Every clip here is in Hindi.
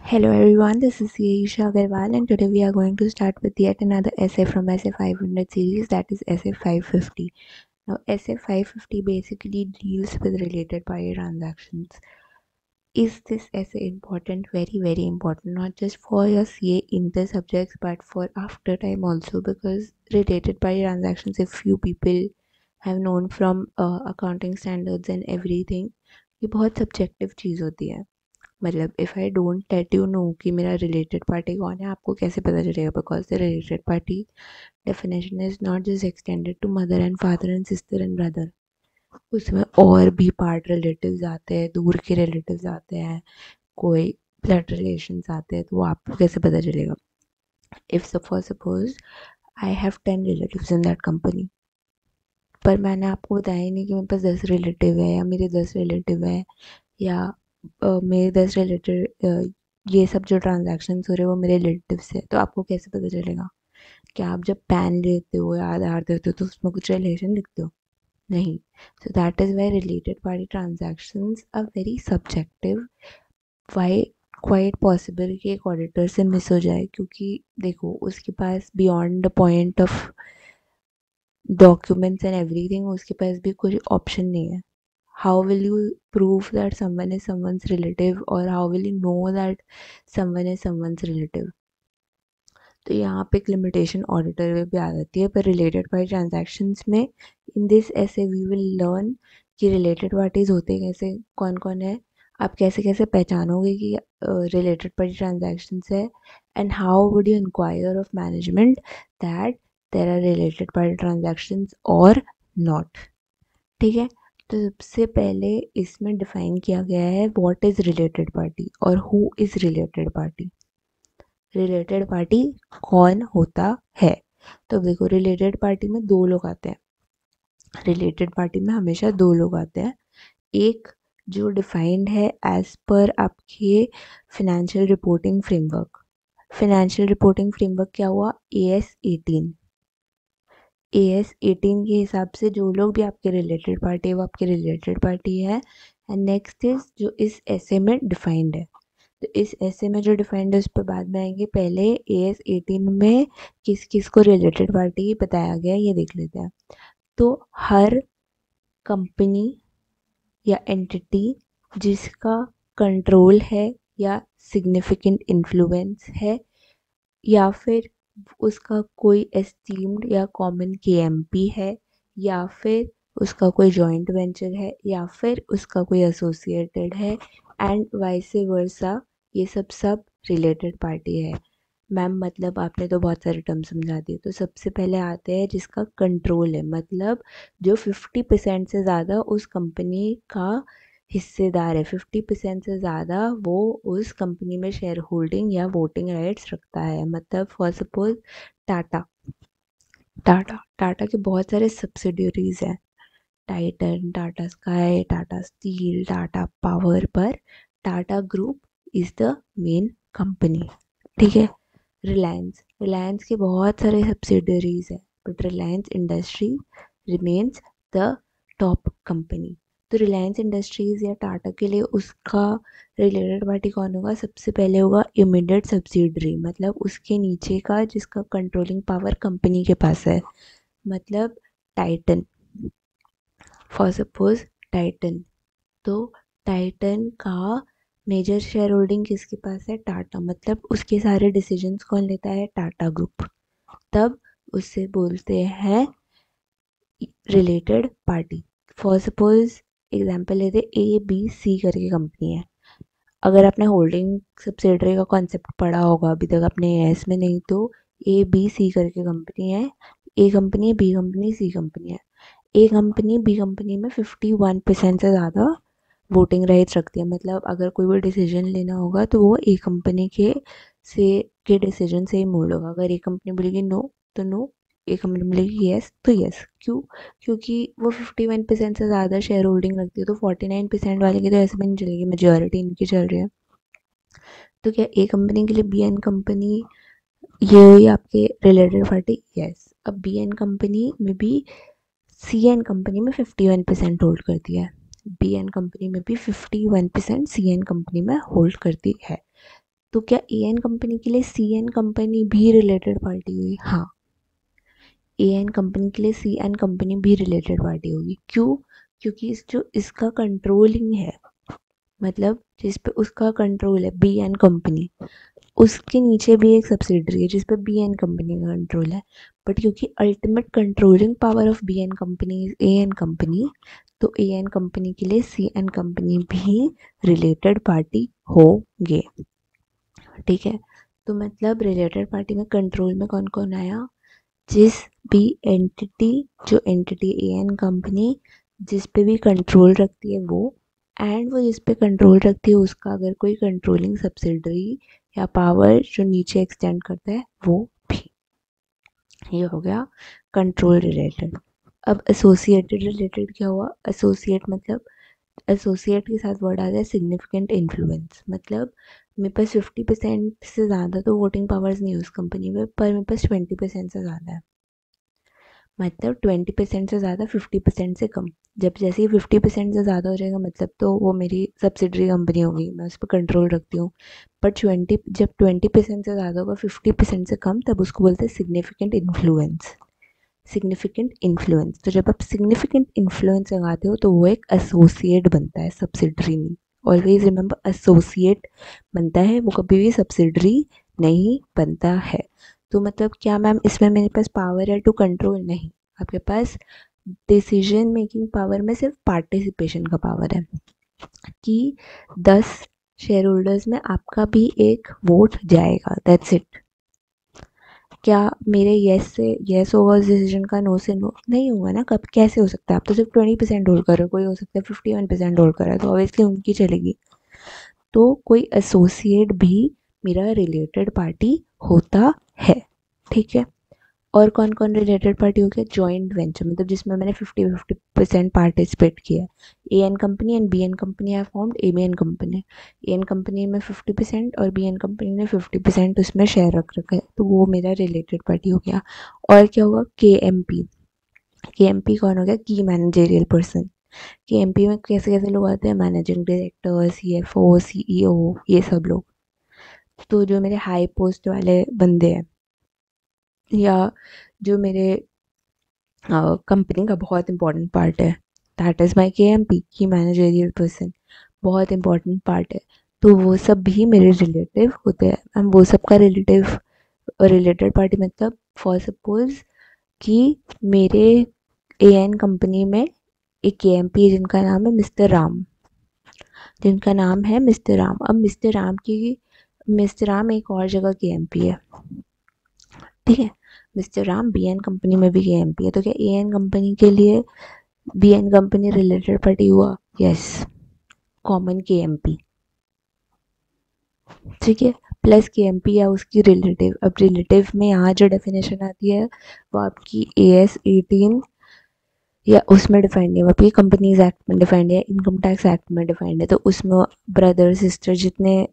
Hello everyone, this is Isha Agarwal and today we are going to start with yet another essay from Essay 500 series, that is Essay 550. Now Essay 550 basically deals with related party transactions. Is this essay important? Very important, not just for your CA in the subjects but for after time also, because related party transactions, if few people have known from accounting standards and everything, ये बहुत सब्जेक्टिव चीज़ होती है. मतलब if I don't let you know कि मेरा रिलेटेड पार्टी कौन है, आपको कैसे पता चलेगा? Because the related party definition is not just extended to mother and father and sister and brother. उसमें और भी पार्ट रिलेटिव्स आते हैं, दूर के रिलेटिव्स आते हैं, कोई ब्लड रिलेशंस आते हैं, तो वो आपको कैसे पता चलेगा? If for suppose I have 10 relatives in that company, पर मैंने आपको बताया ही नहीं कि मेरे पास 10 रिलेटिव है या मेरे 10 रिलेटिव है या मेरे 10 रिलेटेड ये सब जो ट्रांजैक्शंस हो रहे हैं वो मेरे रिलेटिव से, तो आपको कैसे पता चलेगा? क्या आप जब पैन लेते हो या आधार देते हो तो उसमें कुछ रिलेशन लिखते हो? नहीं. So that is why related party transactions are very subjective. Why quite possible कि एक ऑडिटर से मिस हो जाए, क्योंकि देखो उसके पास beyond the point of documents and everything उसके पास भी कोई ऑप्शन नहीं है. How will you prove that someone is someone's relative, or how will you know that someone is someone's relative? तो यहाँ पे एक लिमिटेशन ऑडिटर में भी आ जाती है. पर रिलेटेड पार्टी ट्रांजैक्शंस में इन दिस ऐसे वी विल लर्न कि रिलेटेड पार्टीज होते कैसे, कौन कौन है, आप कैसे कैसे पहचानोगे कि रिलेटेड पार्टी ट्रांजैक्शंस है, and how would you inquire of management that there are related party transactions or not. ठीक है. तो सबसे पहले इसमें डिफाइन किया गया है व्हाट इज रिलेटेड पार्टी और who is related party. Related party कौन होता है? तो देखो रिलेटेड पार्टी में दो लोग आते हैं. रिलेटेड पार्टी में हमेशा दो लोग आते हैं. एक जो डिफाइंड है एज पर आपके financial reporting framework. Financial reporting framework क्या हुआ? AS18. AS18 के हिसाब से जो लोग भी आपके रिलेटेड पार्टी है वो आपके रिलेटेड पार्टी है. एंड नेक्स्ट इज जो इस ऐसे में डिफाइंड है. तो इस ऐसे में जो डिफाइंड है उस पर बाद में आएंगे. पहले AS18 में किस किस को रिलेटेड पार्टी बताया गया ये देख लेते हैं. तो हर कंपनी या एंटिटी जिसका कंट्रोल है या सिग्निफिकेंट इन्फ्लुएंस है, या फिर उसका कोई एस्टीम्ड या कॉमन KMP है, या फिर उसका कोई जॉइंट वेंचर है, या फिर उसका कोई एसोसिएटेड है, एंड वाइस वर्सा. ये सब रिलेटेड पार्टी है. मैम मतलब आपने तो बहुत सारे टर्म समझा दिए. तो सबसे पहले आते हैं जिसका कंट्रोल है, मतलब जो 50% से ज़्यादा उस कंपनी का हिस्सेदार है. 50% से ज़्यादा वो उस कंपनी में शेयर होल्डिंग या वोटिंग राइट्स रखता है. मतलब फॉर सपोज टाटा. टाटा के बहुत सारे सब्सिडियरीज हैं. Titan, Tata Sky, Tata Steel, Tata Power, पर Tata Group is the main company. ठीक है. रिलायंस के बहुत सारे सब्सिडरीज हैं, but Reliance Industry remains the top company. तो रिलायंस इंडस्ट्रीज या टाटा के लिए उसका रिलेटेड पार्टी कौन होगा? सबसे पहले होगा इमीडिएट सब्सिडरी, मतलब उसके नीचे का जिसका कंट्रोलिंग पावर कंपनी के पास है. मतलब टाइटन, फॉर सपोज टाइटन. तो टाइटन का मेजर शेयर होल्डिंग किसके पास है? टाटा. मतलब उसके सारे डिसीजंस कौन लेता है? टाटा ग्रुप. तब उससे बोलते हैं related party. For suppose example लेते ABC करके कंपनी है. अगर आपने होल्डिंग सब्सिडरी का कॉन्सेप्ट पढ़ा होगा अभी तक अपने एस में, नहीं तो ABC करके कंपनी है. A कंपनी है, B कंपनी, C कंपनी है. A कंपनी B कंपनी में 51% से ज़्यादा वोटिंग राइट्स रखती है. मतलब अगर कोई भी डिसीजन लेना होगा तो वो A कंपनी के डिसीजन से ही मोड़ होगा. अगर A कंपनी बोलेगी नो तो नो, A कंपनी बोलेगी यस तो यस. क्यों? क्योंकि वो 51% से ज़्यादा शेयर होल्डिंग रखती है. तो 49% वाले की तो ऐसे भी नहीं चलेगी, मेजोरिटी इनकी चल रही है. तो क्या A कंपनी के लिए BN कंपनी ये हुई आपके रिलेटेड पार्टी? यस. अब BN कंपनी में भी CN कंपनी में 51% होल्ड करती है. BN कंपनी में भी 51% CN कंपनी में होल्ड करती है. तो क्या ए एन कंपनी के लिए सी एन कंपनी भी रिलेटेड पार्टी हुई? हाँ, ए एन कंपनी के लिए सी एन कंपनी भी रिलेटेड पार्टी होगी। क्यों? क्योंकि जो इसका कंट्रोलिंग है, मतलब जिस पे उसका कंट्रोल है, बी एन कंपनी, उसके नीचे भी एक सब्सिडरी है जिस पे बी एन कंपनी का कंट्रोल है। बट क्योंकि ultimate controlling power of B N company is A N company, तो ए एन कंपनी के लिए सी एन कंपनी भी रिलेटेड पार्टी होंगे। ठीक है, तो मतलब रिलेटेड पार्टी में कंट्रोल में कौन कौन आया? जिस भी एंटिटी, जो एंटिटी ए एन कंपनी जिस पे भी कंट्रोल रखती है वो, एंड वो जिस पे कंट्रोल रखती है उसका अगर कोई कंट्रोलिंग सब्सिडरी या पावर जो नीचे एक्सटेंड करता है वो भी। ये हो गया कंट्रोल रिलेटेड। अब एसोसिएटेड रिलेटेड क्या हुआ? एसोसिएट मतलब एसोसिएट के साथ वर्ड आता है सिग्निफिकेंट इन्फ्लुएंस। मतलब मेरे पास 50% से ज़्यादा तो वोटिंग पावर्स नहीं है उस कंपनी में, पर मेरे पास 20% से ज़्यादा है। मतलब 20% से ज़्यादा 50% से कम। जब जैसे ही 50% से ज़्यादा हो जाएगा मतलब तो वो मेरी सब्सिडरी कंपनी होगी, मैं उस पर कंट्रोल रखती हूँ। बट जब 20% से ज़्यादा होगा 50% से कम, तब उसको बोलते हैं सिग्निफिकेंट इन्फ्लुएंस। सिग्निफिकेंट इन्फ्लुएंस, तो जब आप सिग्निफिकेंट इन्फ्लुएंस लगाते हो तो वो एक एसोसिएट बनता है, सब्सिडरी नहीं। ऑलवेज रिमेंबर, एसोसिएट बनता है, वो कभी भी सब्सिडरी नहीं बनता है। तो मतलब क्या मैम इसमें मेरे पास पावर है टू कंट्रोल? नहीं, आपके पास डिसीजन मेकिंग पावर में सिर्फ पार्टिसिपेशन का पावर है कि 10 शेयर होल्डर्स में आपका भी एक वोट जाएगा, दैट्स इट। क्या मेरे येस से येस होगा उस डिसीजन का, नो से नो नहीं होगा ना। कब कैसे हो सकता है? आप तो सिर्फ 20% होल्ड कर रहे हो, कोई हो सकता है 51% होल्ड कर रहा है, तो ऑब्वियसली उनकी चलेगी। तो कोई एसोसिएट भी मेरा रिलेटेड पार्टी होता है। ठीक है, और कौन कौन रिलेटेड पार्टी हो गया? जॉइंट वेंचर, मतलब जिसमें मैंने 50% पार्टिसिपेट किया है। A N company and B N company have formed A B N company. A N company में 50% और बी एन कंपनी ने 50% उसमें शेयर रख रखा है, तो वो मेरा रिलेटेड पार्टी हो गया। और क्या होगा? K M P. K M P कौन हो गया? Key managerial person. K M P में कैसे कैसे लोग आते हैं? Managing director, C F O, C E O, ये सब लोग। तो जो मेरे हाई पोस्ट वाले बंदे हैं या जो मेरे कंपनी का बहुत इंपॉर्टेंट पार्ट है, दैट इज़ माई के एम पी, की मैनेजरियल पर्सन, बहुत इंपॉर्टेंट पार्ट है। तो वो सब भी मेरे रिलेटिव होते हैं। एंड वो सब का रिलेटेड पार्टी मतलब फॉर सपोज कि मेरे ए एन कंपनी में एक के एम पी है जिनका नाम है मिस्टर राम, जिनका नाम है मिस्टर राम। अब मिस्टर राम एक और जगह के एम पी है। ठीक है, mister Ram B N company में भी के एम पी है, तो क्या ए एन कंपनी के लिए B N company related party हुआ? Yes, common K M P. ठीक है, प्लस के एम पी या उसकी रिलेटिव। अब रिलेटिव में यहाँ जो डेफिनेशन आती है वो आपकी ए एस 18 या उसमें डिफाइंड है, वो आपकी कंपनीज एक्ट में डिफाइंड है, इनकम टैक्स एक्ट में डिफाइंड है। तो उसमें ब्रदर सिस्टर जितने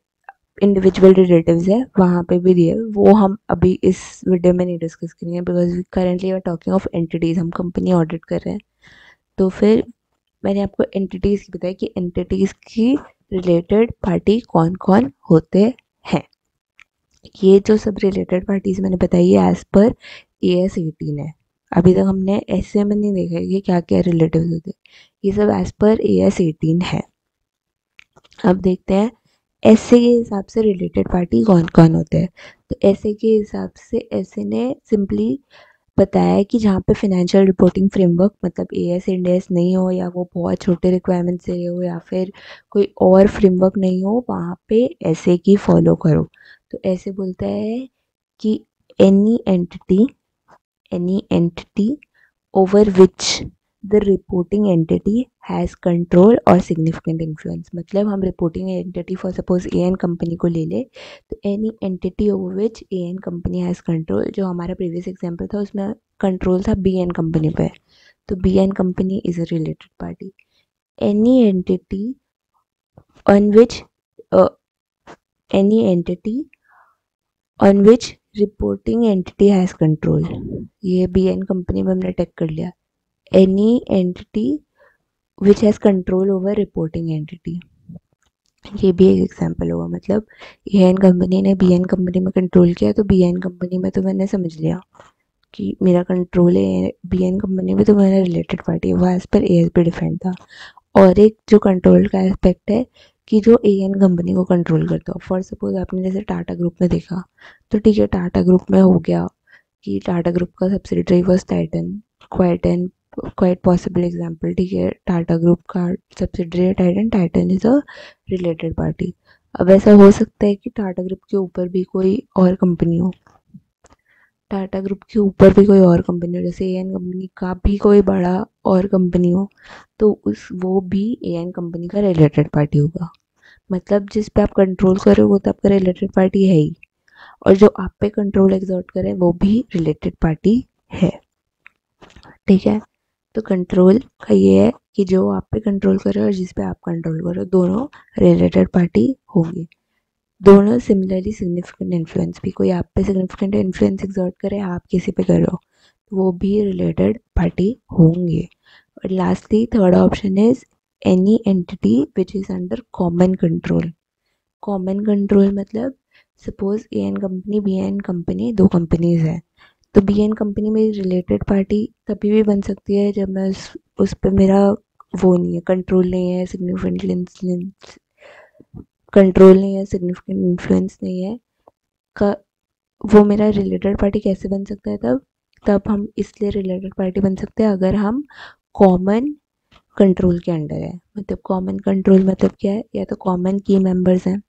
इंडिविजुअल रिलेटिव्स है वहाँ पे भी दिए, वो हम अभी इस वीडियो में नहीं डिस्कस करेंगे because currently we are talking of entities, हम कंपनी ऑडिट कर रहे हैं। तो फिर मैंने आपको एंटिटीज़ की बताया कि एंटिटीज़ की रिलेटेड पार्टी कौन कौन होते हैं। ये जो सब रिलेटेड पार्टीज मैंने बताई है एज पर ए एस 18 है। अभी तक हमने ऐसे में नहीं देखा है कि क्या क्या रिलेटिव होते हैं, ये सब एज पर ए एस 18 है। अब देखते हैं ऐसे के हिसाब से रिलेटेड पार्टी कौन कौन होते हैं। तो ऐसे के हिसाब से ऐसे ने सिंपली बताया है कि जहाँ पे फिनेंशियल रिपोर्टिंग फ्रेमवर्क मतलब ए एस इंड एस नहीं हो, या वो बहुत छोटे रिक्वायरमेंट्स दे रहे हो, या फिर कोई और फ्रेमवर्क नहीं हो, वहाँ पे ऐसे की फॉलो करो। तो ऐसे बोलता है कि any entity over which the reporting entity has control or significant influence। मतलब हम reporting entity for suppose A N company को ले ले, तो any entity over which A N company has control, जो हमारा प्रीवियस एग्जांपल था उसमें कंट्रोल था बी एन कंपनी पे, तो B N company is a related party. Any entity on which any entity on which reporting entity has control, ये बी एन कंपनी में हमने टेक कर लिया। any entity which has control over reporting entity, ये भी एक एग्जांपल होगा। मतलब ए एन कंपनी ने बी एन कंपनी में कंट्रोल किया, तो बी एन कंपनी में तो मैंने समझ लिया कि मेरा कंट्रोल है बी एन कंपनी में, तो मेरा रिलेटेड पार्टी है, वो एज पर ए एस पे डिफाइंड था। और एक जो कंट्रोल का एस्पेक्ट है कि जो ए एन कंपनी को कंट्रोल करता हो। फॉर सपोज आपने जैसे टाटा ग्रुप में देखा, तो ठीक है, टाटा ग्रुप में हो गया कि टाटा ग्रुप का subsidiary was Titan, quite an quite possible example. ठीक है, टाटा ग्रुप का सब्सिडरी है Titan, Titan is a related party. अब ऐसा हो सकता है कि टाटा ग्रुप के ऊपर भी कोई और कंपनी हो, टाटा ग्रुप के ऊपर भी कोई और कंपनी हो, जैसे ए एन कंपनी का भी कोई बड़ा और कंपनी हो, तो उस वो भी ए एन कंपनी का रिलेटेड पार्टी होगा। मतलब जिस पे आप कंट्रोल कर रहे हो वो तो आपका रिलेटेड पार्टी है ही, और जो आप पे कंट्रोल एग्जर्ट करे वो भी रिलेटेड पार्टी है। ठीक है, तो कंट्रोल का ये है कि जो आप पे कंट्रोल करे और जिस पे आप कंट्रोल करो, दोनों रिलेटेड पार्टी होंगे। दोनों सिमिलरली सिग्निफिकेंट इन्फ्लुएंस भी, कोई आप पे सिग्निफिकेंट इन्फ्लुएंस एक्सर्ट करे, आप किसी पे कर रहे हो, तो वो भी रिलेटेड पार्टी होंगे। और lastly third option is any entity which is under common control. Common control मतलब suppose A N company B N company दो कंपनीज है, तो बी एन कंपनी में रिलेटेड पार्टी तभी भी बन सकती है जब मैं उस पर मेरा वो नहीं है, कंट्रोल नहीं है, सिग्निफिकेंट कंट्रोल नहीं है, सिग्निफिकेंट इन्फ्लुएंस नहीं है का। वो मेरा रिलेटेड पार्टी कैसे बन सकता है? तब तब हम इसलिए रिलेटेड पार्टी बन सकते हैं अगर हम कॉमन कंट्रोल के अंडर है। मतलब कॉमन कंट्रोल मतलब क्या है? या तो कॉमन की मेंबर्स हैं,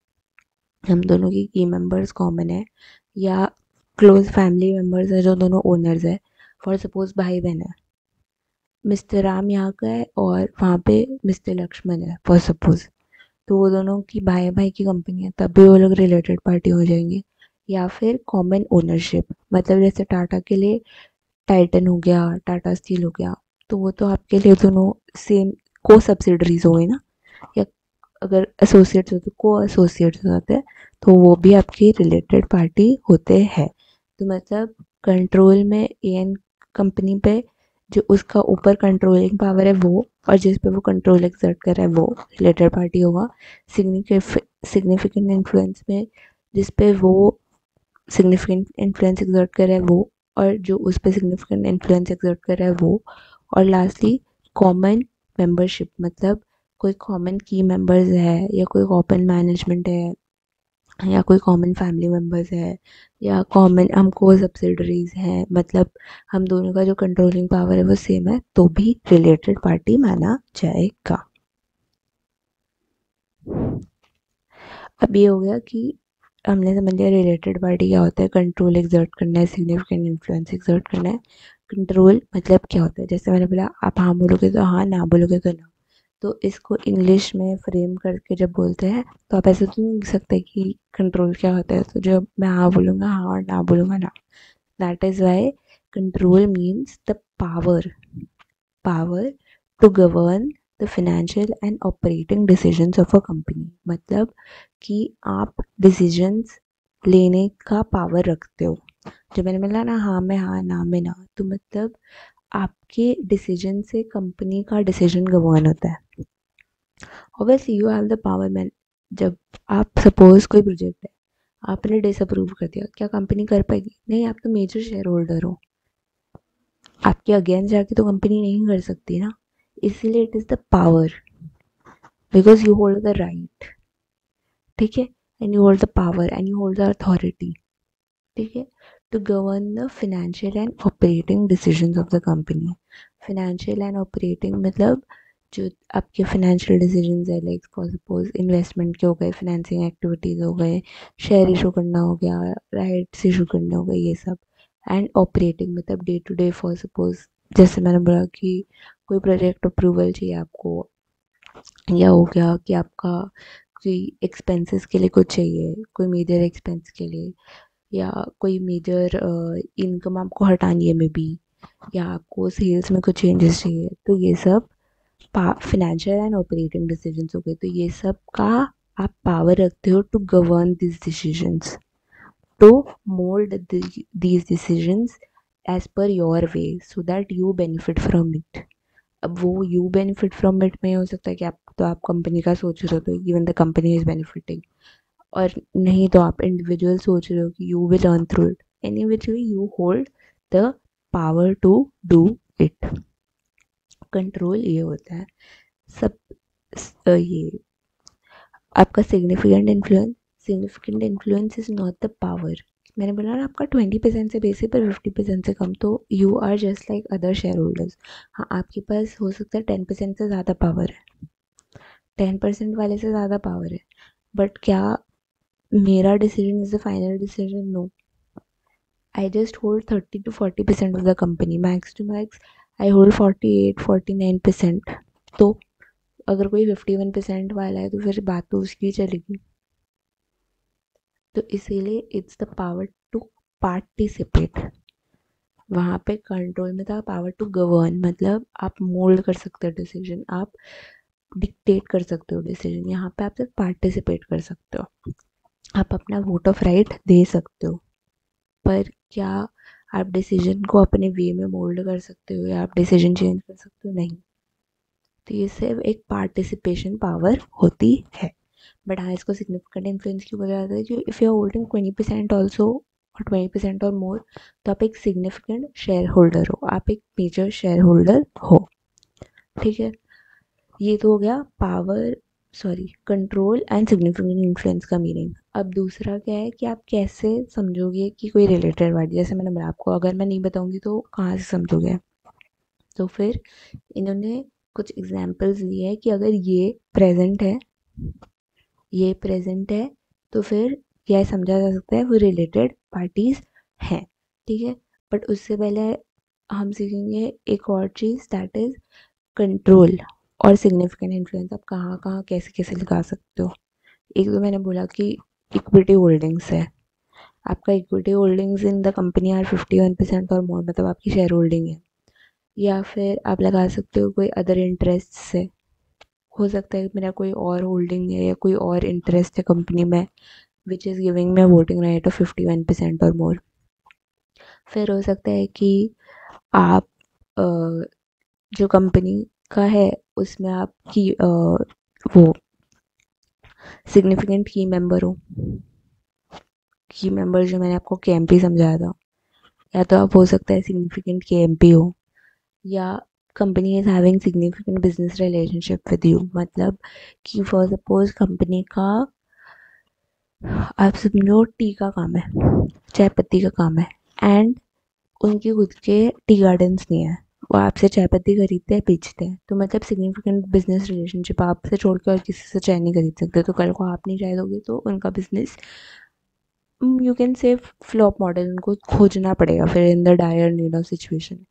हम दोनों की मेंबर्स कॉमन है, या क्लोज फैमिली मेंबर्स है जो दोनों ओनर्स है। फॉर सपोज भाई बहन है, मिस्टर राम यहाँ का है और वहाँ पे मिस्टर लक्ष्मण है फॉर सपोज, तो वो दोनों की भाई भाई की कंपनी है, तब भी वो लोग रिलेटेड पार्टी हो जाएंगे। या फिर कॉमन ओनरशिप, मतलब जैसे टाटा के लिए टाइटन हो गया, टाटा स्टील हो गया, तो वो तो आपके लिए दोनों सेम को सब्सिडरीज हो गई ना। या अगर एसोसिएट्स होते, को एसोसिएट्स होते हैं, तो वो भी आपकी रिलेटेड पार्टी होते हैं। तो मतलब कंट्रोल में ए एन कंपनी पे जो उसका ऊपर कंट्रोलिंग पावर है वो, और जिस पे वो कंट्रोल एक्सर्ट कर रहा है वो रिलेटेड पार्टी होगा। सिग्निफिकेंट इन्फ्लुएंस में जिस पे वो सिग्निफिकेंट इन्फ्लुएंस एक्सर्ट कर रहा है वो, और जो उस पर सिग्निफिकेंट इन्फ्लुएंस एक्सर्ट कर रहा है वो। और लास्टली कॉमन मेंबरशिप, मतलब कोई कॉमन की मेंबर्स है, या कोई कॉमन मैनेजमेंट है, या कोई कॉमन फैमिली मेंबर्स है, या कॉमन हम को सब्सिडरीज हैं, मतलब हम दोनों का जो कंट्रोलिंग पावर है वो सेम है, तो भी रिलेटेड पार्टी माना जाएगा। अब ये हो गया कि हमने समझ लिया रिलेटेड पार्टी क्या होता है, कंट्रोल एक्सर्ट करना है, सिग्निफिकेंट इन्फ्लुएंस एक्सर्ट करना है। कंट्रोल मतलब क्या होता है? जैसे मैंने बोला, आप हाँ बोलोगे तो हाँ, ना बोलोगे तो ना। तो इसको इंग्लिश में फ्रेम करके जब बोलते हैं, तो आप ऐसे तो नहीं लिख सकते कि कंट्रोल क्या होता है, तो जब मैं हाँ बोलूँगा हाँ और ना बोलूँगा ना। That is why control means the power to govern the financial and operating decisions of a company. मतलब कि आप डिसीजंस लेने का पावर रखते हो। जो मैंने बोला ना, हाँ में हाँ, ना में ना, तो मतलब आपके डिसीजन से कंपनी का डिसीजन गवर्न होता है। Obviously you have the power man. जब आप सपोज कोई प्रोजेक्ट है, आपने डिसअप्रूव कर दिया, क्या कंपनी कर पाएगी? नहीं, आप तो मेजर शेयर होल्डर हो, आपके अगेंस्ट जाके तो कंपनी नहीं कर सकती ना। इसीलिए it is the power, because you hold the right. ठीक है, and you hold the power and you hold the authority. ठीक है, to govern the financial and operating decisions of the company. Financial and operating मतलब जो आपके फाइनेंशियल डिसीजंस है, लाइक फॉर सपोज इन्वेस्टमेंट के हो गए, फाइनेंसिंग एक्टिविटीज़ हो गए, शेयर इशू करना हो गया, राइट्स इशू करने हो गए, ये सब। एंड ऑपरेटिंग मतलब day to day, for suppose जैसे मैंने बोला कि कोई प्रोजेक्ट अप्रूवल चाहिए आपको, या हो गया कि आपका कोई एक्सपेंसेस के लिए कुछ चाहिए, कोई मेजर एक्सपेंस के लिए, या कोई मेजर इनकम आपको हटानी है मे बी, या आपको सेल्स में कुछ चेंजेस चाहिए, तो ये सब फाइनेंशियल एंड ऑपरेटिंग डिसीजंस हो गए। तो ये सब का आप पावर रखते हो to govern this decisions, to mould these decisions as per your way so that you benefit from it। अब वो यू बेनिफिट फ्रॉम इट में हो सकता है कि आप कंपनी का सोच रहे हो तो even the company is benefiting, और नहीं तो आप इंडिविजुअल सोच रहे हो कि you will earn through it. Anyways you hold the power to do it. Control ये होता है सब ये आपका significant influence is not the power. मैंने बोला ना आपका 20% से बेसिक पर 50% से कम, तो you are just like other share holders. हाँ, आपके पास हो सकता है 10% से ज़्यादा पावर है, 10% वाले से ज़्यादा पावर है, बट क्या मेरा decision is the final decision? No, I just hold 30 to 40% of the company, max to max I hold 48-49%। तो अगर कोई 51% वाला है तो फिर बात तो उसकी चलेगी। तो इसीलिए it's the power to participate. वहाँ पे कंट्रोल में था पावर टू गवर्न, मतलब आप मोल्ड कर सकते हो डिसीजन, आप डिक्टेट कर सकते हो डिसीजन। यहाँ पे आप सिर्फ पार्टिसिपेट कर सकते हो, आप अपना वोट ऑफ राइट दे सकते हो, पर क्या आप डिसीजन को अपने वे में मोल्ड कर सकते हो या आप डिसीजन चेंज कर सकते हो? नहीं। तो ये सिर्फ एक पार्टिसिपेशन पावर होती है। बट हाँ, इसको सिग्निफिकेंट इन्फ्लुएंस क्यों बोला जाता है? जो if you are holding 20% also और 20% और मोर, तो आप एक सिग्निफिकेंट शेयर होल्डर हो, आप एक मेजर शेयर होल्डर हो। ठीक है, ये तो हो गया power, sorry, control and significant influence का मीनिंग। अब दूसरा क्या है कि आप कैसे समझोगे कि कोई रिलेटेड वर्ड, जैसे मैंने बोला आपको अगर मैं नहीं बताऊंगी तो कहाँ से समझोगे? तो फिर इन्होंने कुछ एग्जाम्पल्स लिए हैं कि अगर ये प्रेजेंट है तो फिर यह समझा जा सकता है वो रिलेटेड पार्टीज हैं। ठीक है, बट उससे पहले हम सीखेंगे एक और चीज़, दैट इज कंट्रोल और सिग्निफिकेंट इन्फ्लुएंस। आप कहाँ कहाँ कैसे कैसे लगा सकते हो? एक तो मैंने बोला कि इक्विटी होल्डिंग्स है, आपका equity holdings in the company are 51% और मोर, मतलब आपकी शेयर होल्डिंग है। या फिर आप लगा सकते हो कोई अदर इंटरेस्ट से, हो सकता है मेरा कोई और होल्डिंग है या कोई और इंटरेस्ट है कंपनी में which is giving me voting right of 51% और मोर। फिर हो सकता है कि आप जो कंपनी का है उसमें आपकी वो सिग्निफिकेंट की मेंबर हो, की मेंबर जो मैंने आपको KMP समझाया था, या तो आप हो सकता है सिग्निफिकेंट KMP हो, या company is having significant business relationship with you, मतलब कि फॉर सपोज कंपनी का आप समझो टी का काम है, चाय पत्ती का काम है, एंड उनके खुद के टी गार्डन्स नहीं है, वो आपसे चाय पत्ती खरीदते हैं बेचते हैं, तो मतलब सिग्निफिकेंट बिजनेस रिलेशनशिप, आपसे छोड़ के और किसी से चाय नहीं खरीद सकते, तो कल को आप नहीं चाय दोगे तो उनका business you can say flop model, उनको खोजना पड़ेगा फिर in the dire need of situation.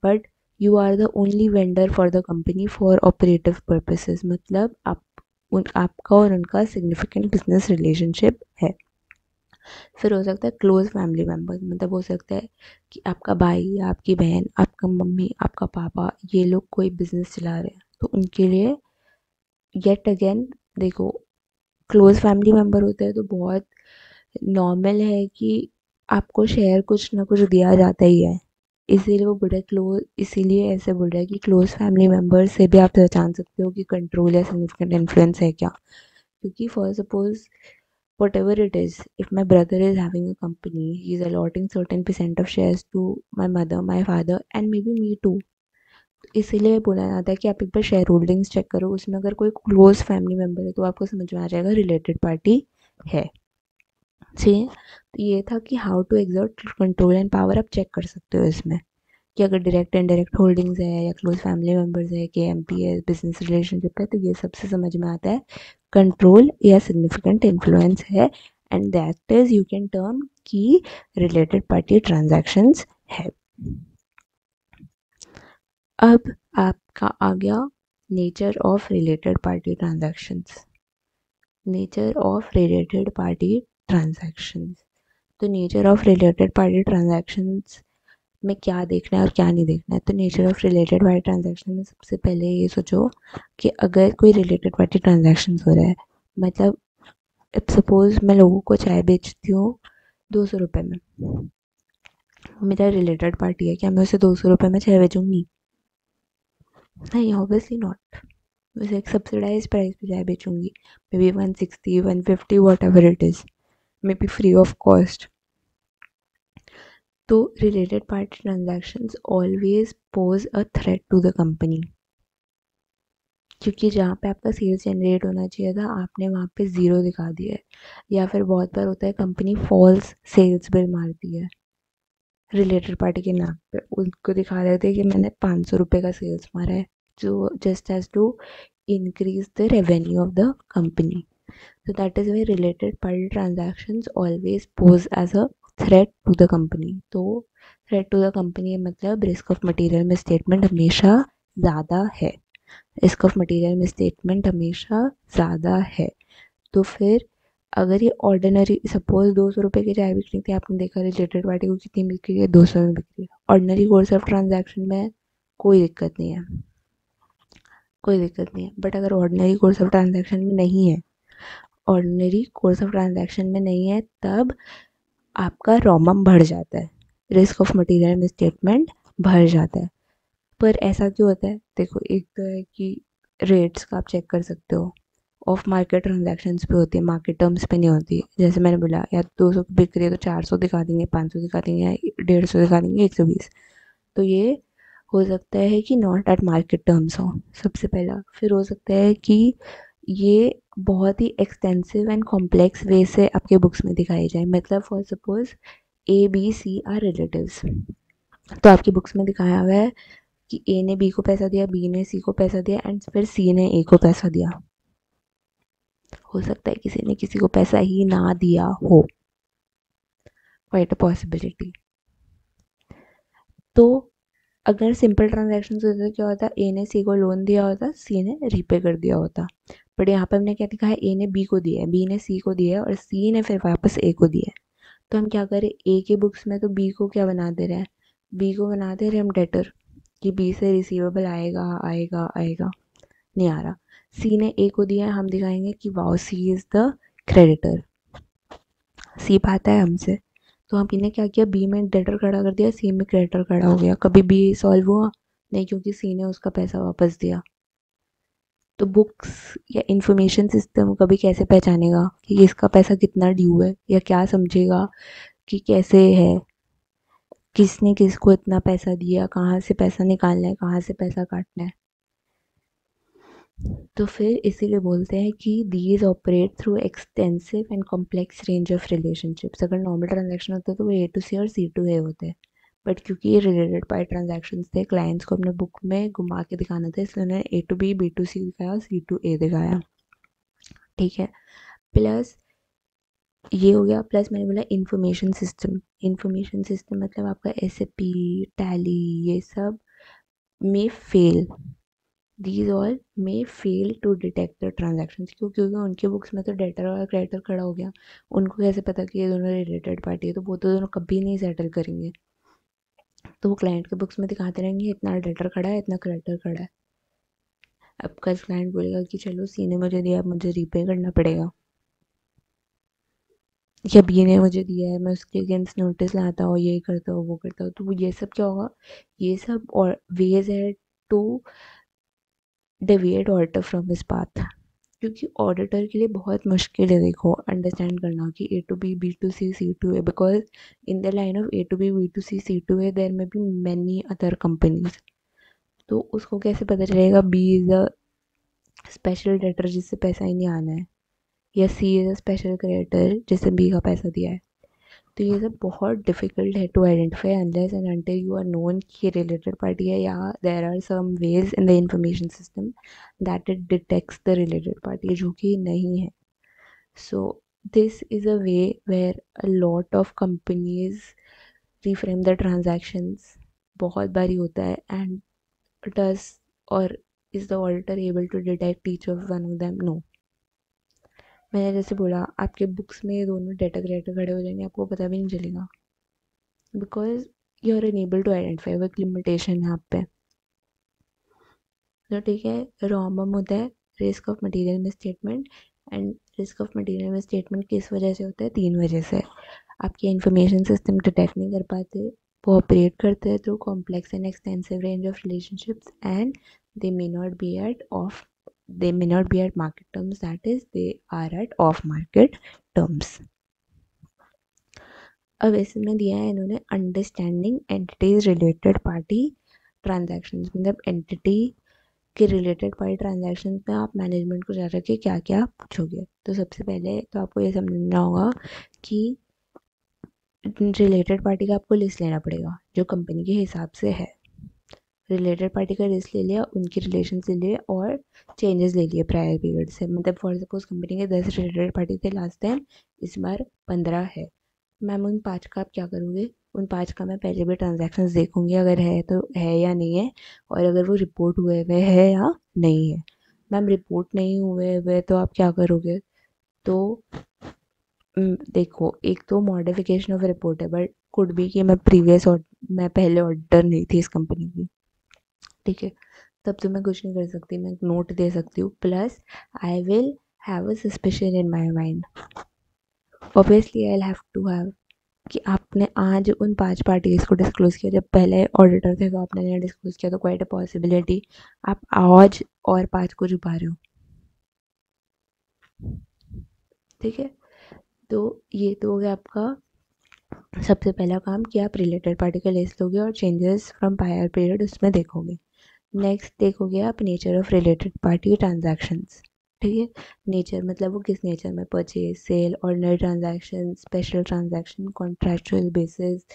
But you are the only vendor for the company for operative purposes, मतलब आपका और उनका सिग्निफिकेंट बिजनेस रिलेशनशिप है। फिर हो सकता है क्लोज फैमिली मेम्बर्स, मतलब हो सकता है कि आपका भाई, आपकी बहन, आपका मम्मी, आपका पापा, ये लोग कोई बिजनेस चला रहे हैं, तो उनके लिए येट अगेन देखो, क्लोज फैमिली मेम्बर होता है तो बहुत नॉर्मल है कि आपको शेयर कुछ ना कुछ दिया जाता ही है। इसीलिए वो बोल रहा है क्लोज, इसीलिए ऐसे बोल रहा है कि क्लोज फैमिली मेम्बर से भी आप पहचान सकते हो कि कंट्रोल या सिग्निफिकेंट इन्फ्लुएंस है क्या। क्योंकि for suppose whatever it is, if my brother is having a company, he is allotting certain percent of shares to my mother, my father and maybe me too। इसीलिए बोला जाता है कि आप एक बार शेयर होल्डिंग्स चेक करो, उसमें अगर कोई क्लोज फैमिली मेम्बर है तो आपको समझ में आ जाएगा रिलेटेड पार्टी है। ठीक है, तो ये था कि how to exert control and power, आप चेक कर सकते हो इसमें कि अगर डायरेक्ट इनडायरेक्ट होल्डिंग्स है या क्लोज फैमिली मेम्बर्स है, KMP है, बिजनेस रिलेशनशिप है, तो ये सबसे समझ में आता है कंट्रोल या सिग्निफिकेंट इन्फ्लुएंस है, and that is you can term key related party transactions है। अब आपका आ गया nature of related party transactions. Nature of related party transactions, तो nature of related party transactions में क्या देखना है और क्या नहीं देखना है? तो nature of related party transaction में सबसे पहले ये सोचो कि अगर कोई रिलेटेड पार्टी ट्रांजैक्शन हो रहा है, मतलब सपोज मैं लोगों को चाय बेचती हूँ 200 रुपये में, मेरा रिलेटेड पार्टी है, क्या मैं उसे 200 रुपये में चाय बेचूंगी? नहीं, ऑब्वियसली नॉट। वैसे एक सब्सिडाइज प्राइस पे चाय बेचूंगी, maybe 160, 150, whatever it is, maybe free of cost. तो related party transactions always pose a threat to the company, क्योंकि जहाँ पे आपका सेल्स जनरेट होना चाहिए था आपने वहाँ पे ज़ीरो दिखा दिया है। या फिर बहुत बार होता है कंपनी फॉल्स सेल्स बिल मारती है रिलेटेड पार्टी के नाम पे, उनको दिखा देते हैं कि मैंने 500 रुपये का सेल्स मारा है, जो just has to increase the revenue of the company. So that is why related party transactions always pose as a threat to the company. तो threat to the company मतलब risk of material misstatement हमेशा ज़्यादा है, रिस्क ऑफ मटेरियल मिसस्टेटमेंट हमेशा ज़्यादा है। तो फिर अगर ये ऑर्डिनरी, सपोज 200 रुपये की चाय बिक रही थी, आपने देखा रिलेटेड पार्टी को कितनी बिक रही है, 200 में बिक रही है, ऑर्डिनरी कोर्स ऑफ ट्रांजैक्शन में कोई दिक्कत नहीं है, कोई दिक्कत नहीं है। बट अगर ऑर्डिनरी कोर्स ऑफ ट्रांजैक्शन में नहीं है, ऑर्डिनरी कोर्स ऑफ ट्रांजैक्शन में नहीं है, तब आपका रोमम बढ़ जाता है, रिस्क ऑफ मटेरियल मिसस्टेटमेंट बढ़ जाता है। पर ऐसा क्यों होता है? देखो, एक तो है कि रेट्स का आप चेक कर सकते हो, ऑफ मार्केट ट्रांजैक्शंस पे होती है, मार्केट टर्म्स पे नहीं होती है। जैसे मैंने बोला, या 200 की बिक रही है तो 400 दिखा देंगे, 500 दिखा देंगे, या 150 दिखा देंगे, 120। तो ये हो सकता है कि नॉट एट मार्केट टर्म्स हो, सबसे पहला। फिर हो सकता है कि ये बहुत ही एक्सटेंसिव एंड कॉम्प्लेक्स वे से आपके बुक्स में दिखाई जाए। मतलब for suppose A B C are relatives, तो आपकी बुक्स में दिखाया हुआ है कि ए ने बी को पैसा दिया, बी ने सी को पैसा दिया, एंड फिर सी ने ए को पैसा दिया। हो सकता है किसी ने किसी को पैसा ही ना दिया हो, क्वाइट अ पॉसिबिलिटी। तो अगर सिंपल ट्रांजैक्शन होते तो क्या होता, ए ने सी को लोन दिया होता, सी ने रीपे कर दिया होता। बट यहाँ पर हमने क्या दिखा है, ए ने बी को दिया है, बी ने सी को दिया है, और सी ने फिर वापस ए को दिया है। तो हम क्या करें, ए के बुक्स में तो बी को क्या बना दे रहे हैं, बी को बना दे रहे हम डेटर, कि बी से रिसीवेबल आएगा आएगा आएगा, नहीं आ रहा। सी ने ए को दिया है, हम दिखाएंगे कि wow C is the creditor, C पाता है हमसे। तो हम ने क्या किया, बी में डेटर खड़ा कर दिया, सी में क्रेडिटर खड़ा हो गया। कभी बी सॉल्व हुआ नहीं, क्योंकि सी ने उसका पैसा वापस दिया। तो बुक्स या इंफॉर्मेशन सिस्टम कभी कैसे पहचानेगा कि इसका पैसा कितना ड्यू है, या क्या समझेगा कि कैसे है, किसने किसको इतना पैसा दिया, कहाँ से पैसा निकालना है, कहाँ से पैसा काटना है। तो फिर इसीलिए बोलते हैं कि these operate through extensive and complex range of relationships. अगर नॉर्मल ट्रांजैक्शन होता है तो वो ए टू सी और सी टू ए होते हैं, बट क्योंकि ये रिलेटेड पार्टी ट्रांजैक्शंस थे, क्लाइंट्स को अपने बुक में घुमा के दिखाना था, इसलिए उन्होंने ए टू बी, बी टू सी दिखाया, सी टू ए दिखाया। ठीक है। प्लस ये हो गया, प्लस मैंने बोला इंफॉर्मेशन सिस्टम। इंफॉर्मेशन सिस्टम मतलब आपका एस ए पी, टैली, ये सब में fail, these all may fail to detect the transactions. क्योंकि उनके बुक्स में तो डेटर और क्रेडिटर खड़ा हो गया, उनको कैसे पता कि ये दोनों रिलेटेड पार्टी है, तो वो तो दोनों कभी नहीं सेटल करेंगे। तो वो क्लाइंट के बुक्स में दिखाते रहेंगे इतना डेटर खड़ा है, इतना क्रेडिटर खड़ा है। अब कल क्लाइंट बोलेगा कि चलो सी ने मुझे दिया, अब मुझे रीपे करना पड़ेगा, या बी ने मुझे दिया है, मैं उसके अगेंस्ट नोटिस लाता हूँ, ये करता हूँ, वो करता हूँ। तो ये सब क्या होगा, ये सब और वेज है to deviate auditor from his path. क्योंकि ऑडिटर के लिए बहुत मुश्किल है, देखो, अंडरस्टैंड करना कि A to B to C, C to A, because in the line of A to B to C, C to A, there may be many other companies. तो उसको कैसे पता चलेगा B is a special debtor जिससे पैसा ही नहीं आना है, या C is a special creditor जिससे बी का पैसा दिया है। तो ये सब बहुत डिफिकल्ट है to identify unless and until you are known कि ये रिलेटेड पार्टी है, या there are some ways in the information system that it detects the related party, जो कि नहीं है। So this is a way where a lot of companies reframe the transactions, बहुत बारी होता है, and does or is the auditor able to detect each of one of them? No. मैंने जैसे बोला, आपके बुक्स में ये दोनों डेटा क्रेडिटर खड़े हो जाएंगे, आपको पता भी नहीं चलेगा, because you are unable to identify, वो एक लिमिटेशन है आप पे। तो ठीक है, रॉमम होता है risk of material misstatement, and risk of material misstatement किस वजह से होता है, 3 वजह से। आपके इंफॉर्मेशन सिस्टम डिटेक्ट नहीं कर पाते, वो ऑपरेट करते हैं through complex and extensive range of relationships, and they may not be at market terms, that is they are at off market terms. अब इसमें दिया है इन्होंने understanding entities related party transactions, मतलब एंटिटी के रिलेटेड पार्टी ट्रांजैक्शन में आप मैनेजमेंट को जा रखे क्या क्या पूछोगे। तो सबसे पहले तो आपको ये समझना होगा कि रिलेटेड पार्टी का आपको लिस्ट लेना पड़ेगा जो कंपनी के हिसाब से है। रिलेटेड पार्टी का लिस्ट ले लिया, उनकी रिलेशन ले लिए और चेंजेस ले लिए प्रायर पीरियड से। मतलब फॉर सपोज कंपनी के 10 रिलेटेड पार्टी थे लास्ट टाइम, इस बार 15 है। मैम उन 5 का आप क्या करोगे? उन 5 का मैं पहले भी ट्रांजैक्शंस देखूंगी अगर है तो है या नहीं है, और अगर वो रिपोर्ट हुए हुए है या नहीं है। मैम रिपोर्ट नहीं हुए हुए तो आप क्या करोगे? तो देखो, एक तो मॉडिफिकेशन ऑफ रिपोर्ट है, बट कुड बी कि मैं पहले ऑडिटर नहीं थी इस कंपनी की, ठीक है, तब तो मैं कुछ नहीं कर सकती, मैं नोट दे सकती हूँ। Plus I will have a suspicion in my mind, obviously I will have to have कि आपने आज उन 5 पार्टीज को डिस्क्लोज किया, जब पहले ऑडिटर थे तो आपने नहीं डिस्क्लोज किया, तो क्वाइट अ पॉसिबिलिटी आप आज और 5 को छुपा रहे हो, ठीक है। तो ये तो हो गया आपका सबसे पहला काम कि आप रिलेटेड पार्टी का लिस्ट लोगे और चेंजेस फ्रॉम प्रायर पीरियड उसमें देखोगे। नेक्स्ट देखोगे आप nature of related party transactions, ठीक है। नेचर मतलब वो किस नेचर में, purchase, sale, ordinary transaction, special transaction, contractual basis,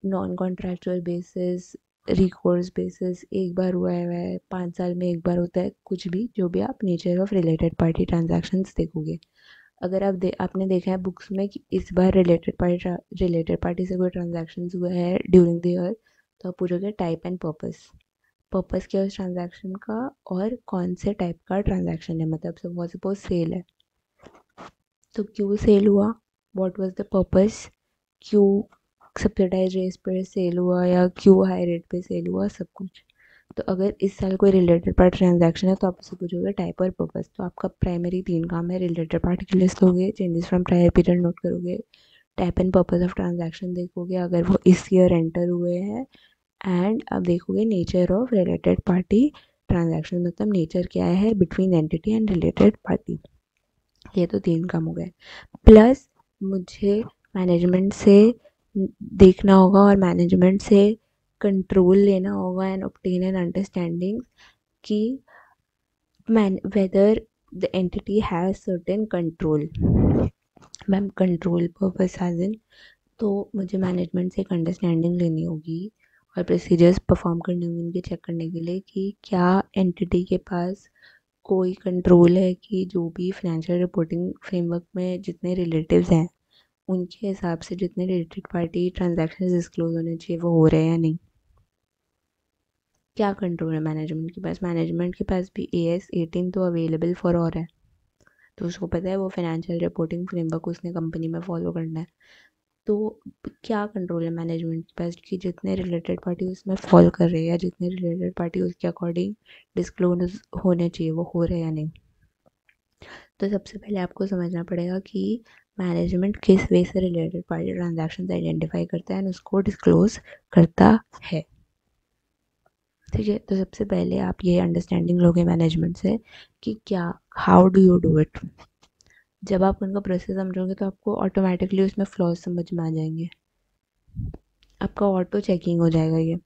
non contractual basis, recourse basis, एक बार हुआ है 5 साल में एक बार होता है, कुछ भी जो भी आप nature of related party transactions देखोगे। अगर आपने देखा है बुक्स में कि इस बार रिलेटेड पार्टी से कोई ट्रांजैक्शंस हुआ है ड्यूरिंग द ईयर, तो आप पूछोगे टाइप एंड पर्पस। पर्पस क्या है उस ट्रांजैक्शन का और कौन से टाइप का ट्रांजैक्शन है। मतलब सपोज सेल है तो क्यों सेल हुआ, व्हाट वाज द पर्पस, क्यों सब्सिडाइज रेट पे सेल हुआ या क्यों हाई रेट पे सेल हुआ, सब कुछ। तो अगर इस साल कोई रिलेटेड पार्टी ट्रांजैक्शन है तो आप उससे पूछोगे टाइप और पर्पस। तो आपका प्राइमरी 3 काम है, रिलेटेड पार्टी की लिस्ट लोगे, changes from prior period note करोगे, type and purpose of transaction देखोगे अगर वो इस ईयर एंटर हुए हैं, एंड अब देखोगे nature of related party transaction, मतलब नेचर क्या है between entity and related party. ये तो 3 काम हो गए। प्लस मुझे मैनेजमेंट से देखना होगा और मैनेजमेंट से कंट्रोल लेना होगा एंड ऑब्टेन एन अंडरस्टैंडिंग कि whether the entity has certain control। Ma'am control purpose as in, तो मुझे मैनेजमेंट से एक अंडरस्टैंडिंग लेनी होगी और प्रोसीजर्स परफॉर्म करने होंगे उनके चेक करने के लिए कि क्या एंटिटी के पास कोई कंट्रोल है कि जो भी फाइनेंशियल रिपोर्टिंग फ्रेमवर्क में जितने रिलेटिव्स हैं उनके हिसाब से जितने रिलेटेड पार्टी ट्रांजैक्शन डिस्क्लोज होने चाहिए वो हो रहे हैं या नहीं। क्या कंट्रोल है मैनेजमेंट के पास? मैनेजमेंट के पास भी AS 18 तो अवेलेबल फॉर और है, तो उसको पता है वो फाइनेंशियल रिपोर्टिंग फ्रेमवर्क उसने कंपनी में फॉलो करना है। तो क्या कंट्रोल है मैनेजमेंट के पास कि जितने रिलेटेड पार्टी उसमें फॉलो कर रहे हैं या जितने रिलेटेड पार्टी उसके अकॉर्डिंग डिस्क्लोज होने चाहिए वो हो रहे हैं या नहीं। तो सबसे पहले आपको समझना पड़ेगा कि मैनेजमेंट किस वे से रिलेटेड पार्टी ट्रांजैक्शन आइडेंटिफाई करता है और उसको डिस्क्लोज करता है, ठीक है। तो सबसे पहले आप ये अंडरस्टैंडिंग लोगे मैनेजमेंट से कि क्या, how do you do it. जब आप उनका प्रोसेस समझोगे तो आपको ऑटोमेटिकली उसमें फ्लॉज समझ में आ जाएंगे, आपका ऑटो चेकिंग हो जाएगा। ये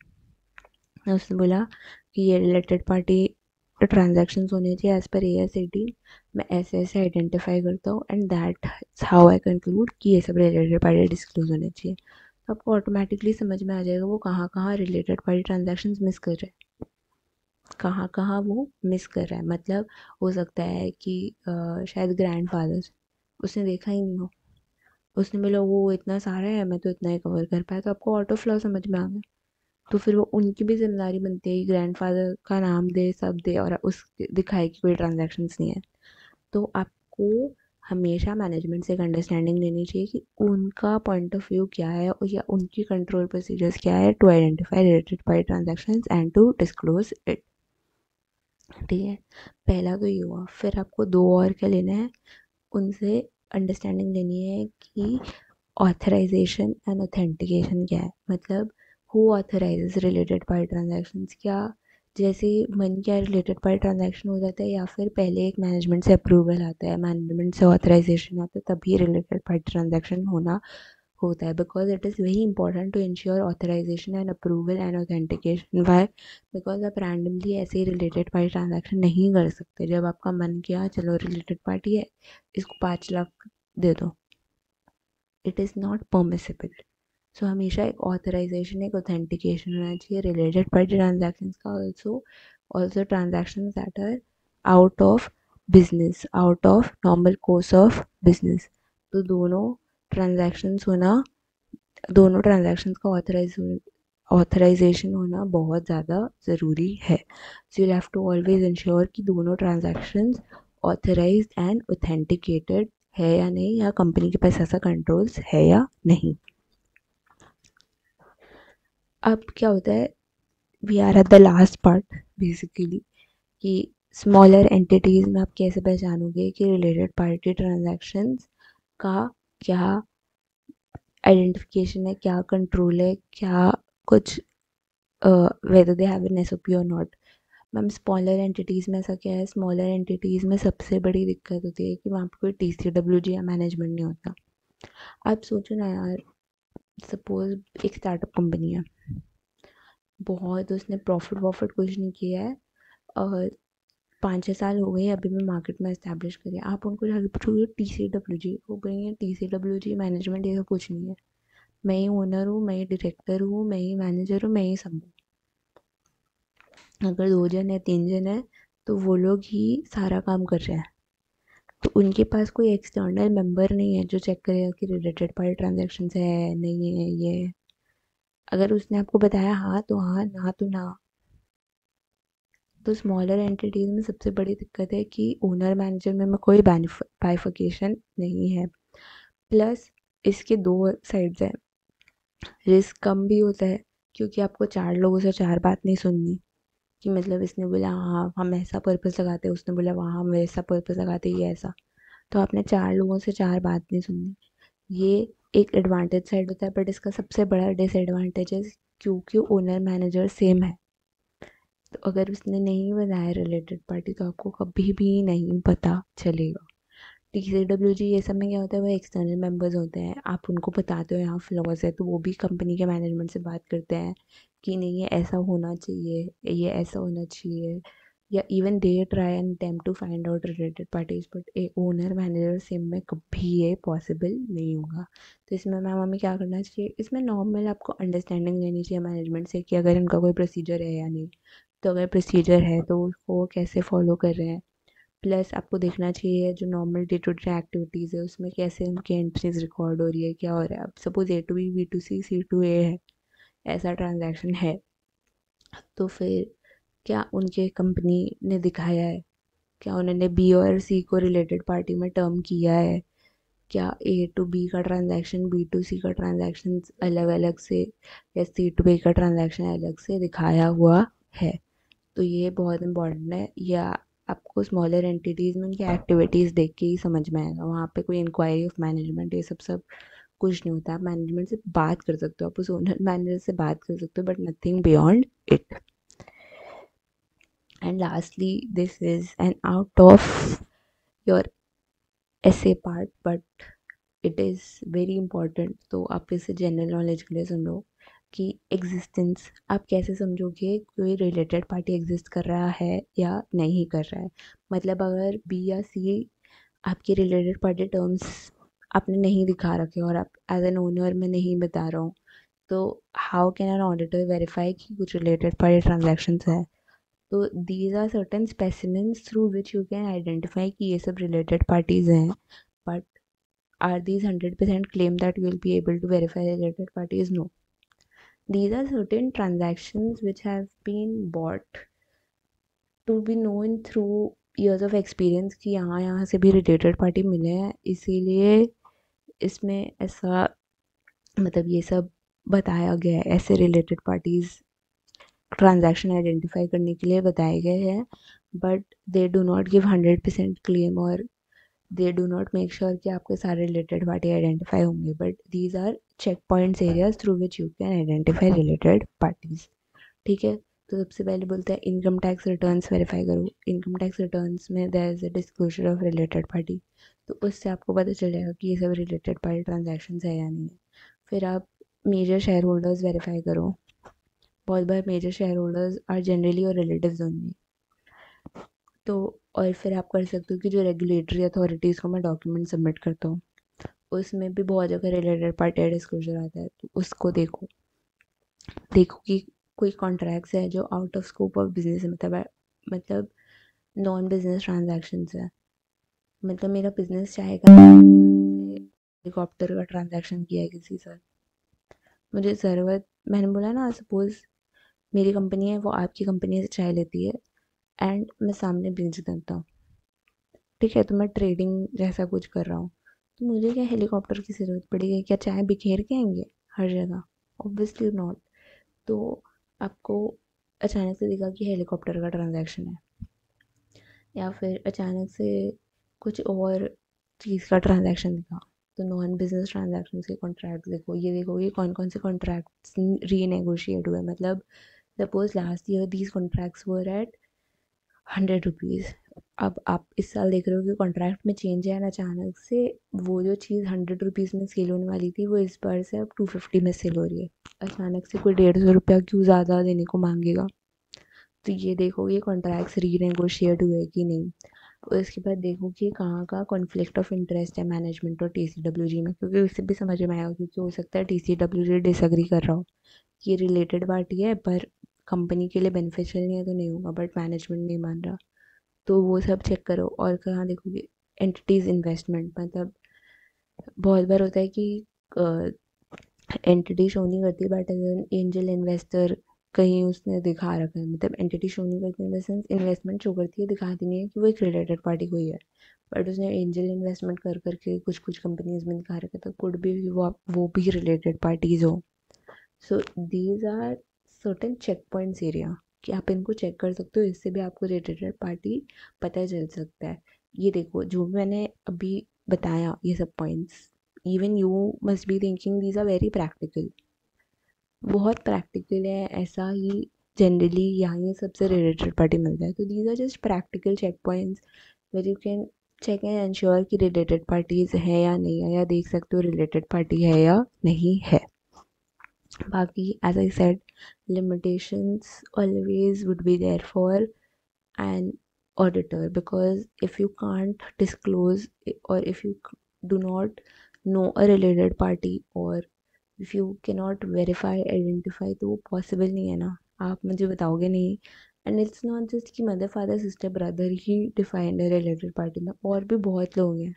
उसने बोला कि ये रिलेटेड पार्टी ट्रांजैक्शन होने चाहिए एज पर AS 18, मैं ऐसे ऐसे आइडेंटिफाई करता हूँ and that how I conclude कि ये सब रिलेटेड पार्टी डिस्क्लोज होने चाहिए। तो आपको ऑटोमेटिकली समझ में आ जाएगा वो कहाँ कहाँ रिलेटेड पार्टी ट्रांजैक्शन मिस कर रहे हैं, कहाँ कहाँ वो मिस कर रहा है। मतलब हो सकता है कि शायद ग्रैंडफादर उसने देखा ही नहीं हो, उसने बोला वो इतना सारा है मैं तो इतना ही कवर कर पाया, तो आपको ऑटो फ्लो समझ में आ गया। तो फिर वो उनकी भी जिम्मेदारी बनती है कि ग्रैंडफादर का नाम दे सब दे और उस दिखाए कि कोई ट्रांजैक्शंस नहीं है। तो आपको हमेशा मैनेजमेंट से एक अंडरस्टैंडिंग लेनी चाहिए कि उनका पॉइंट ऑफ व्यू क्या है और या उनकी कंट्रोल प्रोसीजर्स क्या है to identify related party transactions and to disclose it, ठीक है। पहला तो ये हुआ। फिर आपको 2 और क्या लेना है, उनसे अंडरस्टैंडिंग लेनी है कि ऑथराइजेशन एंड ऑथेंटिकेशन क्या है। मतलब who authorises related party transactions, क्या जैसे ही मन क्या रिलेटेड पार्टी ट्रांजैक्शन हो जाता है या फिर पहले एक मैनेजमेंट से अप्रूवल आता है, मैनेजमेंट से ऑथराइजेशन आता है, तभी रिलेटेड पार्टी ट्रांजैक्शन होता है, because it is very important to ensure authorization and approval and authentication. Why? Because आप रैंडमली ऐसे ही रिलेटेड पार्टी ट्रांजैक्शन नहीं कर सकते। जब आपका मन किया चलो रिलेटेड पार्टी है, इसको 5 लाख दे दो, it is not permissible. So हमेशा एक ऑथराइजेशन, एक ऑथेंटिकेशन होना चाहिए रिलेटेड पार्टी ट्रांजैक्शंस का। Also transactions that are out of business, out of normal course of business, तो दोनों ट्रांजैक्शंस का ऑथराइजेशन होना बहुत ज़्यादा ज़रूरी है। So you have to always ensure कि दोनों ट्रांजैक्शंस ऑथराइज्ड एंड ऑथेंटिकेटेड है या नहीं, या कंपनी के पास ऐसा कंट्रोल्स है या नहीं। अब क्या होता है, we are at the last part basically, कि स्मॉलर एंटिटीज़ में आप कैसे पहचानोगे कि रिलेटेड पार्टी ट्रांजैक्शंस का क्या आइडेंटिफिकेशन है, क्या कंट्रोल है, क्या कुछ whether they have an SOP और नॉट। मैम स्मॉलर एंटिटीज़ में ऐसा क्या है, स्मॉलर एंटिटीज़ में सबसे बड़ी दिक्कत होती है कि वहाँ पर कोई TCWG या मैनेजमेंट नहीं होता। आप सोचो ना यार, सपोज एक स्टार्टअप कंपनी है, बहुत उसने प्रॉफिट कुछ नहीं किया है, और 5-6 साल हो गए अभी भी मार्केट में इस्टेब्लिश करिए, आप उनको जाके पूछोगे TCWG, वो कहेंगे TCWG मैनेजमेंट ये सब कुछ नहीं है, मैं ही ओनर हूँ, मैं ही डायरेक्टर हूँ, मैं ही मैनेजर हूँ, मैं ही सब हूँ। अगर 2 जन है 3 जन है तो वो लोग ही सारा काम कर रहे हैं, तो उनके पास कोई एक्सटर्नल मेंबर नहीं है जो चेक करेगा कि रिलेटेड पार्टी ट्रांजेक्शन है नहीं है ये है। अगर उसने आपको बताया हाँ तो हाँ, ना तो ना। तो स्मॉलर एंटिटीज में सबसे बड़ी दिक्कत है कि ओनर मैनेजर में कोई बाइफिकेशन नहीं है। प्लस इसके 2 साइड्स हैं, रिस्क कम भी होता है क्योंकि आपको 4 लोगों से 4 बात नहीं सुननी, कि मतलब इसने बोला हाँ हम ऐसा पर्पस लगाते हैं, उसने बोला वहाँ हम वैसा पर्पस लगाते हैं, ये ऐसा, तो आपने 4 लोगों से 4 बात नहीं सुननी। ये एक एडवांटेज साइड होता है, बट इसका सबसे बड़ा डिसएडवांटेज है क्योंकि ओनर मैनेजर सेम है, तो अगर उसने नहीं बनाया रिलेटेड पार्टी तो आपको कभी भी नहीं पता चलेगा। TCWG ये सब में क्या होता है, वो एक्सटर्नल मेंबर्स होते हैं, आप उनको बताते हो यहाँ फ्लॉज है तो वो भी कंपनी के मैनेजमेंट से बात करते हैं कि नहीं ये ऐसा होना चाहिए, ये ऐसा होना चाहिए, या even they try and attempt to find out related parties, but a owner manager same में कभी ये पॉसिबल नहीं होगा। तो इसमें मैम हमें क्या करना चाहिए, इसमें नॉर्मल आपको अंडरस्टैंडिंग लेनी चाहिए मैनेजमेंट से कि अगर इनका कोई प्रोसीजर है या नहीं, तो अगर प्रोसीजर है तो उसको वो कैसे फॉलो कर रहे हैं। प्लस आपको देखना चाहिए जो normal day to day activities है उसमें कैसे उनकी एंट्रीज रिकॉर्ड हो रही है, क्या हो रहा है। अब suppose A to B, B to C, C to A है, ऐसा ट्रांजैक्शन है, तो फिर क्या उनके कंपनी ने दिखाया है, क्या उन्होंने B और C को रिलेटेड पार्टी में टर्म किया है, क्या A to B का ट्रांजैक्शन B to C का ट्रांजैक्शन अलग अलग से, या C to A का ट्रांजैक्शन अलग से दिखाया हुआ है। तो ये बहुत इंपॉर्टेंट है, या आपको स्मॉलर एंटिटीज़ में उनकी एक्टिविटीज़ देख के ही समझ में आएगा। वहाँ पे कोई इंक्वायरी ऑफ मैनेजमेंट ये सब कुछ नहीं होता। आप मैनेजमेंट से बात कर सकते हो, आप उस ओनर मैनेजर से बात कर सकते हो, but nothing beyond it. And lastly this is an out of your ऐसे part, but it is very important, तो आप इसे जनरल नॉलेज के लिए सुन लो कि एग्जिस्टेंस आप कैसे समझोगे कोई रिलेटेड पार्टी एग्जिस्ट कर रहा है या नहीं कर रहा है। मतलब अगर B या C आपकी रिलेटेड पार्टी टर्म्स आपने नहीं दिखा रखे और आप एज एन ओनर में नहीं बता रहा हूँ, तो how can an auditor verify कि कुछ रिलेटेड पार्टी ट्रांजेक्शन्स है। तो these are certain specimens through which you can identify कि ये सब रिलेटेड पार्टीज हैं, but are these 100% claim that you will be able to verify related parties? No. These are certain transactions which have been bought to be known through years of experience कि यहाँ से भी related party मिले हैं, इसीलिए इसमें ऐसा मतलब ये सब बताया गया है, ऐसे related parties ट्रांजैक्शन आइडेंटिफाई करने के लिए बताए गए हैं, but they do not give 100% claim, और they do not make sure कि आपके सारे रिलेटेड पार्टी आइडेंटिफाई होंगे, but these are check points areas through which you can identify related parties. ठीक है, तो सबसे पहले बोलता है इनकम टैक्स रिटर्न्स वेरीफाई करो। इनकम टैक्स रिटर्न्स में there is a disclosure of related party, तो उससे आपको पता चल जाएगा कि ये सब रिलेटेड पार्टी ट्रांजैक्शन है या नहीं है। फिर आप मेजर शेयर होल्डर्स वेरीफाई करो। बहुत बार major share holders are generally और रिलेटिव्स ओनली। तो और फिर आप कर सकते हो कि जो रेगुलेटरी अथॉरिटीज़ को मैं डॉक्यूमेंट सबमिट करता हूँ उसमें भी बहुत जगह रिलेटेड पार्टी डिस्क्लोजर आता है, तो उसको देखो। देखो कि कोई कॉन्ट्रैक्ट्स है जो out of scope of business है, मतलब नॉन बिजनेस ट्रांजैक्शंस है। मतलब मेरा बिजनेस चाहेगा हेलीकॉप्टर का ट्रांजैक्शन किया है किसी से, मुझे ज़रूरत, मैंने बोला ना सपोज मेरी कंपनी है, वो आपकी कंपनी से चाय लेती है एंड मैं सामने बेच देता हूँ, ठीक है, तो मैं ट्रेडिंग जैसा कुछ कर रहा हूँ, तो मुझे क्या हेलीकॉप्टर की ज़रूरत पड़ेगी? क्या चाय बिखेर के आएंगे हर जगह? Obviously not. तो आपको अचानक से दिखा कि हेलीकॉप्टर का ट्रांजैक्शन है, या फिर अचानक से कुछ और चीज़ का ट्रांजैक्शन दिखा, तो नॉन बिजनेस ट्रांजैक्शन के कॉन्ट्रैक्ट देखो। ये देखो कि कौन कौन से कॉन्ट्रैक्ट्स रीनेगोशिएट हुए। मतलब suppose last year these contracts were at 100 rupees. अब आप इस साल देख रहे हो कि कॉन्ट्रैक्ट में चेंज है, अचानक से वो जो चीज़ 100 रुपीज़ में सेल होने वाली थी वो इस बार से अब 250 में सेल हो रही है। अचानक से कोई 150 रुपया क्यों ज़्यादा देने को मांगेगा? तो ये देखो ये कॉन्ट्रैक्ट्स रीनेगोशिएट हुए कि नहीं। और इसके बाद देखो कि कहाँ का कॉन्फ्लिक्ट ऑफ इंटरेस्ट है मैनेजमेंट और टीसीडब्ल्यूजी में, क्योंकि उससे भी समझ में आएगा, क्योंकि हो सकता है टीसीडब्ल्यूजी डिसएग्री कर रहा हो कि ये रिलेटेड पार्टी है पर कंपनी के लिए बेनिफिशियल नहीं है तो नहीं होगा, बट मैनेजमेंट नहीं मान रहा। तो वो सब चेक करो। और कहाँ देखोगे? एंटिटीज़ इन्वेस्टमेंट, मतलब बहुत बार होता है कि एंटिटी शो नहीं करती बट एज एंजल इन्वेस्टर कहीं उसने दिखा रखा है, मतलब एंटिटी शो नहीं करती in the sense investment show करती है, दिखाती नहीं है कि वो एक रिलेटेड पार्टी कोई है, बट उसने एंजल इन्वेस्टमेंट कर करके कुछ कुछ कंपनीज में दिखा रखा था, कुड भी वो भी रिलेटेड पार्टीज हो। So these are certain check points area कि आप इनको चेक कर सकते हो, इससे भी आपको रिलेटेड पार्टी पता चल सकता है। ये देखो जो भी मैंने अभी बताया ये सब points, even you must be thinking these are very practical, बहुत प्रैक्टिकल है, ऐसा ही जनरली यहाँ ये सबसे रिलेटेड पार्टी मिलता है। तो these are just practical check points where you can check and ensure कि रिलेटेड पार्टीज है या नहीं है, या देख सकते हो रिलेटेड पार्टी है या नहीं है। बाकी as I said limitations always would be there for an auditor, because if you can't disclose or if you do not know a related party or if you cannot verify identify, तो वो पॉसिबल नहीं है ना, आप मुझे बताओगे नहीं। एंड इट्स नॉट जस्ट कि मदर फादर सिस्टर ब्रदर ही डिफाइंड है रिलेटेड पार्टी में, और भी बहुत लोग हैं।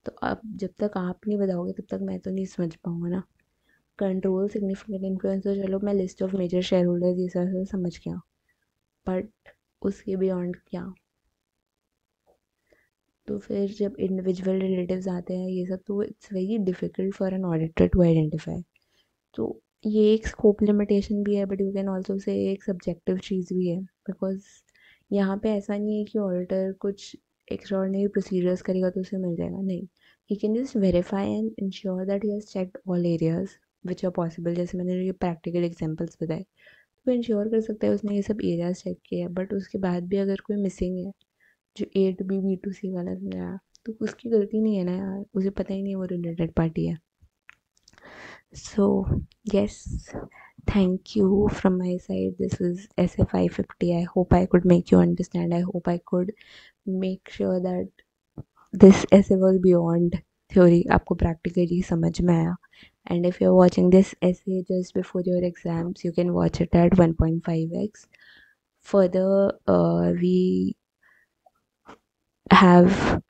तो अब जब तक आप नहीं बताओगे तब तक मैं तो नहीं समझ पाऊँगा ना। कंट्रोल सिग्निफिकेंट इन्फ्लुएंस, तो चलो मैं list of major share holders ये सब समझ गया, बट उसके बियॉन्ड क्या? तो फिर जब इंडिविजुअल रिलेटिव्स आते हैं ये सब, तो it's very difficult for an auditor to identify. तो ये एक स्कोप लिमिटेशन भी है, but you can also say एक सब्जेक्टिव चीज़ भी है, बिकॉज यहाँ पे ऐसा नहीं है कि ऑडिटर कुछ एक्स्ट्राऑर्डिनरी प्रोसीजर्स करेगा तो उसे मिल जाएगा, नहीं। He can just verify and ensure that he has checked all areas which are possible, जैसे मैंने ये प्रैक्टिकल एग्जाम्पल्स बताए, तो इंश्योर कर सकता है उसने ये सब एरियाज चेक किए हैं, बट उसके बाद भी अगर कोई मिसिंग है जो ए टू बी बी टू सी वाला समझाया, तो उसकी गलती नहीं है ना यार, उसे पता ही नहीं वो रिलेटेड पार्टी है। सो yes, thank you from my side. This is SF550. I hope I could make you understand. I hope I could make sure that this essay was beyond theory, आपको practically समझ में आया। And if you're watching this essay just before your exams, you can watch it at 1.5x. Further, we have